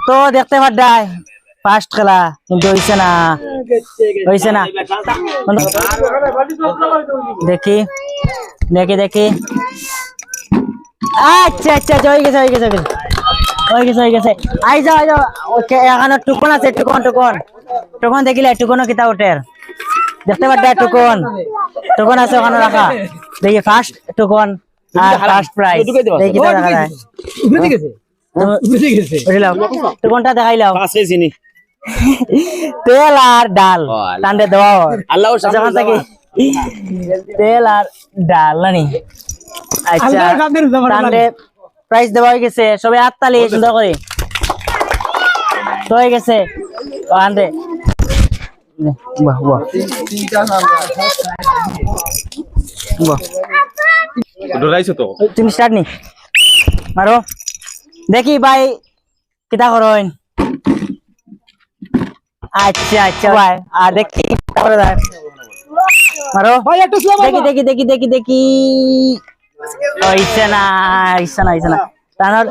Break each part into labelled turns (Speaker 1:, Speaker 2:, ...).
Speaker 1: তো দেখতে পাড্ডাই ফার্স্ট খেলা কিন্তু হইছে না দেখি দেখি দেখি আচ্ছা আচ্ছা হয়ে গেছে আই যাও ওকে এখানে টুকন আছে টুকন দেখিলে টুকনও কিতা উঠের দেখতে পাড্ডাই টুকন আছে ওখানে রাখা দেখি ফার্স্ট টুকন আর ফার্স্ট প্রাইজ দেখি কিতা দেখা যায় টুকনটা দেখাইলাও তেল আর ডাল টান্ডে দেওয়া আল্লাহ যখন থেকে তেল আর ডাল নানি আচ্ছা টান্ডে প্রাইস দেওয়া হয়ে গেছে সবাই হাততালি সুন্দর করে তো হয়ে গেছে আনরে বাহ বাহ বাহ
Speaker 2: ডরাইছো তো
Speaker 1: তুমি স্টার্ট নি মারো দেখি ভাই কিতা করেন আচ্ছা আচ্ছা ভাই আর দেখি তারপরে মারো ভাই একটু স্লো দেখি হইছে না তানোর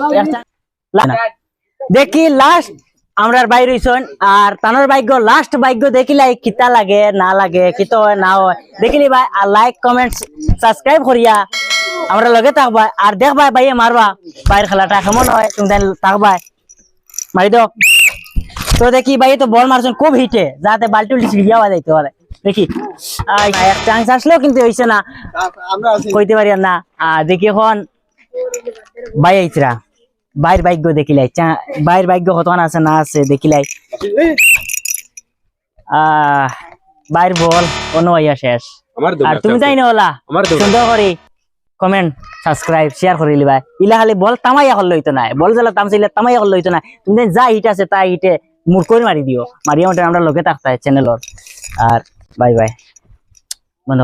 Speaker 1: দেখি লাস্ট আমরার বাইর হইছন আর তানোর ভাগ্য লাস্ট ভাগ্য দেখিলাই কিতা লাগে না লাগে কিতা হয় না হয় দেখিলি ভাই আর লাইক কমেন্ট সাবস্ক্রাইব করিয়া আমরা লগে থাকবা আর দেখবা ভাইয়ে মারবা বাইরের খেলাটা কেমন হয় তুমি থাকবা মারি দাও তো দেখি ভাই তো বল মারছেন খুব হিটে যাতে বালতি উল্টি ছিড়িয়া যাইতে পারে দেখি এক চান্স আসলেও কিন্তু হইছে না কইতে পারি না আর দেখি এখন ভাই আইতরা বাইর ভাগ্য দেখিলাই বাইর ভাগ্য কতক্ষণ আছে না আছে দেখিলাই বাইর বল কোনো হইয়া শেষ আর তুমি যাই না ওলা সুন্দর করে কমেন্ট সাবস্ক্রাইব শেয়ার করে লিবা ইলা খালি বল তামাইয়া হল লইতো না বল জ্বালা তামসাইলে তামাইয়া হল লইতো না তুমি যা হিট আছে তা হিটে মুর করে মারি দিও মারিয়া আমরা লগে থাকতে চ্যানেলর আর বাই বাই বন্ধ